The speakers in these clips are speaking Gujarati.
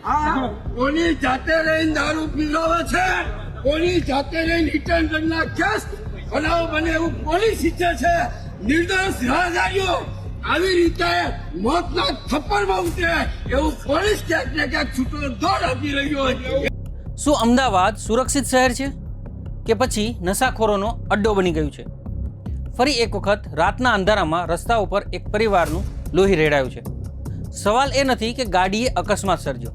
કોની જાતે રહીને દારૂ પીવડાવે છે, કોની જાતે રહીને રિટર્ન રનના કેસ બનાવો બને એવું પોલીસ ઈચ્છે છે. નિર્દોષ રાહદારીઓ આવી રીતે મોતના થપ્પડમાં ઉતરે એવું પોલીસ ક્યાંક ને ક્યાંક છૂટો દોડ આપી રહ્યો હોય. શું અમદાવાદ સુરક્ષિત શહેર છે કે પછી નશાખોરોનો અડ્ડો બની ગયું છે? ફરી એક વખત રાતના અંધારામાં રસ્તા ઉપર એક પરિવારનું લોહી રેડાયું છે. સવાલ એ નથી કે ગાડીએ અકસ્માત સર્જ્યો,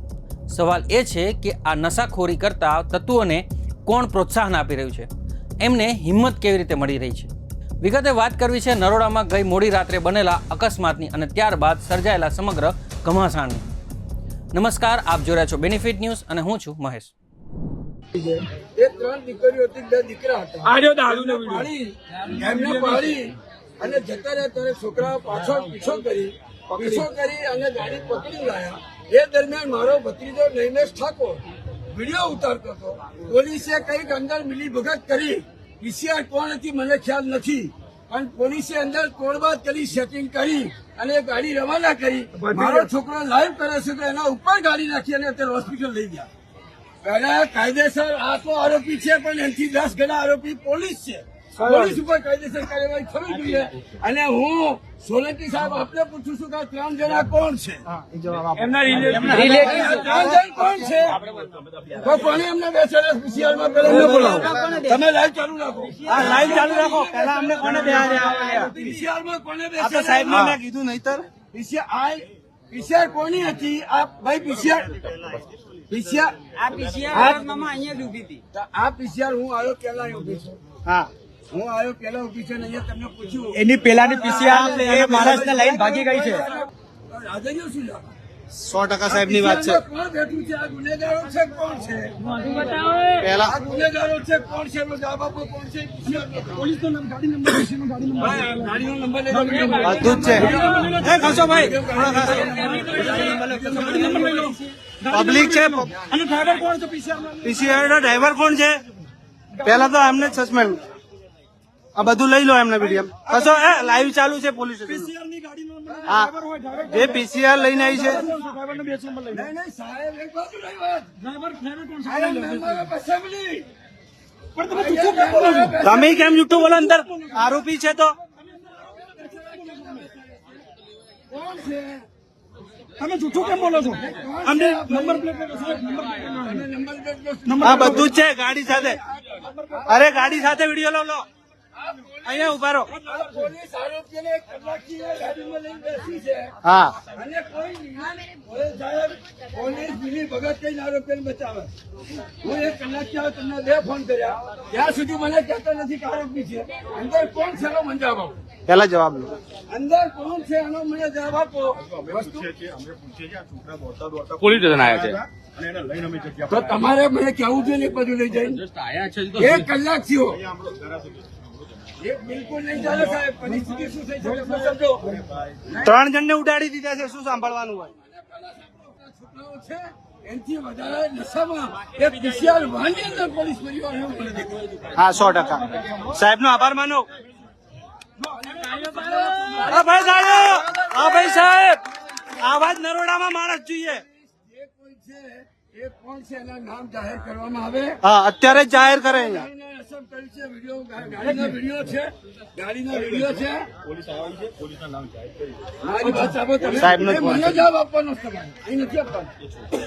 સવાલ એ છે કે આ નશાખોરી કરતા તત્વોને કોણ પ્રોત્સાહન આપી રહ્યું છે, એમને હિંમત કેવી રીતે મળી રહી છે. વિગતે વાત કરવી છે નરોડામાં ગઈ મોડી રાત્રે બનેલા અકસ્માતની અને ત્યારબાદ સર્જાયેલા સમગ્ર ઘમાસાણની. નમસ્કાર, આપ જોઈ રહ્યા છો બેનિફિટ ન્યૂઝ અને હું છું મહેશ. એ 3 દીકરીઓ હતી, 2 દીકરા હતા. એમને પાડી અને જતા રહ્યા ત્યારે છોકરાઓ પાછળ પીછો કરી અને ગાડી પકડી લાયા. એ દરમિયાન મારો ભત્રીજો નૈમેશ ઠાકોર વિડીયો ઉતારતો હતો. પોલીસે કઈક અંદર મિલીભગત કરી, પીસીઆર કોણ હતી મને ખ્યાલ નથી, પણ પોલીસે અંદર તોડબાદ કરી, સેટિંગ કરી અને ગાડી રવાના કરી. મારો છોકરો લાઈવ કરે છે તો એના ઉપર ગાડી નાખી અને અત્યારે હોસ્પિટલ લઈ ગયા. પહેલા કાયદેસર આ તો આરોપી છે, પણ એનાથી 10 ગણા આરોપી પોલીસ છે. પોલીસ ઉપર કાયદેસર કાર્યવાહી થવી જોઈએ. અને હું સોલંકી સાહેબ આપને પૂછું છું કે 3 જણા કોણ છે? એમના રિલેટિવ કોણ છે? તો કોને એમને બેસેલા પીસીઆરમાં પેલા બોલાવો. તમે લાઈવ ચાલુ રાખો. લાઈવ ચાલુ રાખો. પહેલા અમને કોને પીસીઆરમાં કોને બેસે? આપણે સાહેબને મેં કીધું નહીતર પીસીઆર કોની હતી? આ ભાઈ પીસીઆર હું આવ્યો પેલા ઉભી છું. હા, હું આવ્યો પેલા ઉભી છે ને અહીંયા તમને પૂછ્યું એની પેલાની પીસીઆર એ માણસને લઈને ભાગી ગઈ છે. રાજાઓ શું લાગે? 100% સાહેબની વાત છે. કોણ બેઠું છે? આ ગુનેગારો છે કોણ છે? પહેલા આ ગુનેગારો છે કોણ છે? એનો જવાબ આપો. કોણ છે? પોલીસનો ગાડીનો નંબર લઈ બધું જ છે. એ ખસો ભાઈ, પબ્લિક છે. અને ડ્રાઈવર કોણ છે? પીસીઆર નો ડ્રાઈવર કોણ છે? પહેલા તો એમને સસ્પેન્ડ. આ બધું લઈ લો એમને વિડીયો. કશો લાઈવ ચાલુ છે પોલીસ સ્ટેશન. હા, જે પીસીઆર લઈને આવી છે. તમે કેમ જુઠ્ઠું બોલો? અંદર આરોપી છે તો તમે જૂઠું કેમ બોલો છો? અમને નંબર પ્લેટ આ બધું જ છે ગાડી સાથે. અરે ગાડી સાથે વિડીયો લો. અહીંયા ઉભા રહો. પોલીસ આરોપીને કલાકથી ગાડીમાં લઈને બેસી છે. હા, અને કોઈ પોલીસ મિલી ભગત કઈ આરોપીને બચાવે. હું 1 કલાકથી આવે તમને 2 ફોન કર્યા, ત્યાં સુધી મને કહેતા નથી કે આરોપી છે. અંદર કોણ છે એનો મને જવાબ આપો. પેલા જવાબ લો. અંદર કોણ છે એનો મને જવાબ આપો. પોલીસ સ્ટેશન આવ્યા છે. તો તમારે મને કહેવું જોઈએ ને બધું લઈ જઈને. 1 કલાક થયો. બિલકુલ નહીં ચાલે સાહેબ. પરિસ્થિતિ શું થઈ શકે સમજો. 3 જણને ઉડાડી દીધા છે. શું સાંભળવાનું હોય? છોકરાઓ છે એનાથી વધારે નશામાં એક પીસીઆર વાનની અંદર પોલીસ પરિવાર એવું મને દેખાય. હા, 100%. સાહેબનો આભાર માનો. હા ભાઈ સાહેબ, હા ભાઈ સાહેબ, આવાજ નરોડામાં માણસ જોઈએ. જે કોઈ છે એ કોણ છે એના નામ જાહેર કરવામાં આવે. હા, અત્યારે જ જાહેર કરે અહીંયા. ગાડીના અસર કરી છે. ગાડીના વિડીયો છે. મારી વાત સાંભળો તમે. સાહેબનો જ મને જવાબ આપવાનો છે તમારે. અહીં નથી આપવાનો.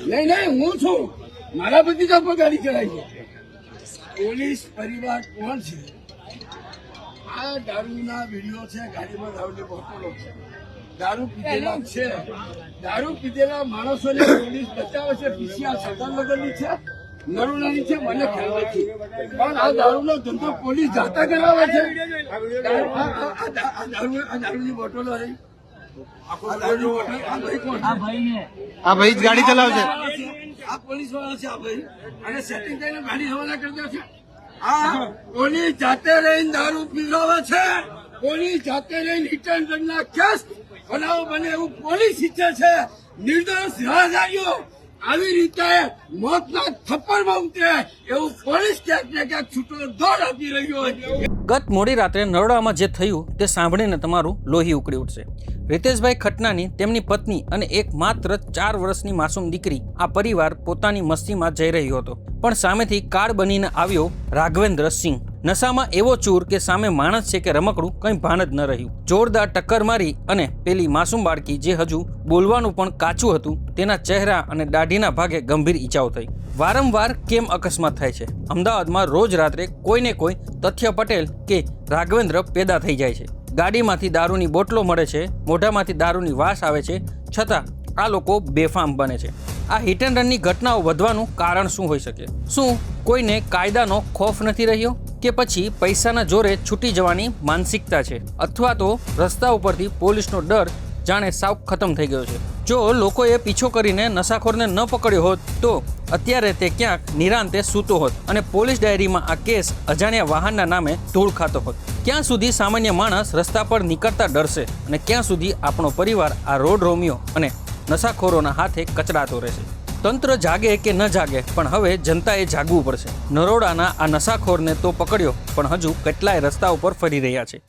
નહીં, હું છું. મારા ભત્રીજા પર ગાડી ચલાવી છે. પોલીસ પરિવાર કોણ છે? આ દારૂના વિડીયો છે. ગાડીમાં દારૂની બોટલો છે. દારૂ પીધેલા છે. દારૂ પીધેલા માણસોને પોલીસ બચાવે છે. પીસીઆર સરદારનગરની છે, નરોડાની છે, મને ખ્યાલ નથી. પણ આ દારૂનો ધંધો પોલીસ જાતા કરાવે છે. આ દારૂની બોટલો રહી. આ ભાઈ કોણ? આ ભાઈ જ ગાડી ચલાવશે. આ પોલીસ વાળા છે. આ ભાઈ અને સેટિંગ કરીને ગાડી રવાના કરતા છે. આ પોલીસ જાતે રહીને દારૂ પીવડાવે છે. પોલીસ જાતે રહીને રિટર્ન રનના કેસ બનાવો બને એવું પોલીસ ઈચ્છે છે. નિર્દોષ રાહદારીઓ આવી રીતે મોતના થપ્પડમાં ઉતરે એવું પોલીસ ક્યાંક ને ક્યાંક છૂટો દોડ આપી રહ્યો હોય. ગત મોડી રાત્રે નરોડામાં જે થયું તે સાંભળીને તમારું લોહી ઉકળી ઉઠશે. રિતેશભાઈ ખટનાની તેમની પત્ની અને એક માત્ર 4 વર્ષની માસૂમ દીકરી આ પરિવાર પોતાની મસ્તીમાં જઈ રહ્યો હતો, પણ સામેથી કાર બનીને આવ્યો રાઘવેન્દ્ર સિંહ. નશામાં એવો ચૂર કે સામે માણસ છે કે રમકડું કંઈ ભાન જ ન રહ્યું. જોરદાર ટક્કર મારી અને પેલી માસૂમ બાળકી જે હજુ બોલવાનું પણ કાચું હતું તેના ચહેરા અને દાઢીના ભાગે ગંભીર ઈજાઓ થઈ. વારંવાર કેમ અકસ્માત થાય છે? અમદાવાદમાં રોજ રાત્રે કોઈને કોઈ તથ્ય પટેલ કે રાઘવેન્દ્ર પેદા થઈ જાય છે. ગાડીમાંથી દારૂની બોટલો મળે છે, મોઢામાંથી દારૂની વાસ આવે છે, છતાં આ લોકો બેફામ બને છે. આ હિટ એન્ડ રનની ઘટનાઓ વધવાનું કારણ શું હોઈ શકે? શું કોઈને કાયદાનો ખોફ નથી રહ્યો, કે પછી પૈસાના જોરે છૂટી જવાની માનસિકતા છે, અથવા તો રસ્તા ઉપરથી પોલીસનો ડર જાણે સાવ ખતમ થઈ ગયો છે? જો લોકોએ પીછો કરીને નશાખોરને ન પકડ્યો હોત તો અત્યારે તે ક્યાંક નિરાંતે સૂતો હોત અને પોલીસ ડાયરીમાં આ કેસ અજાણ્યા વાહનના નામે ધૂળ ખાતો હોત. ક્યાં સુધી સામાન્ય માણસ રસ્તા પર નીકળતા ડરશે અને ક્યાં સુધી આપણો પરિવાર આ રોડ રોમિયો અને નશાખોરોના હાથે કચડાતો રહેશે? તંત્ર જાગે કે ન જાગે, પણ હવે જનતાએ જાગવું પડશે. નરોડાના આ નશાખોરને તો પકડ્યો, પણ હજુ કેટલાય રસ્તા ઉપર ફરી રહ્યા છે.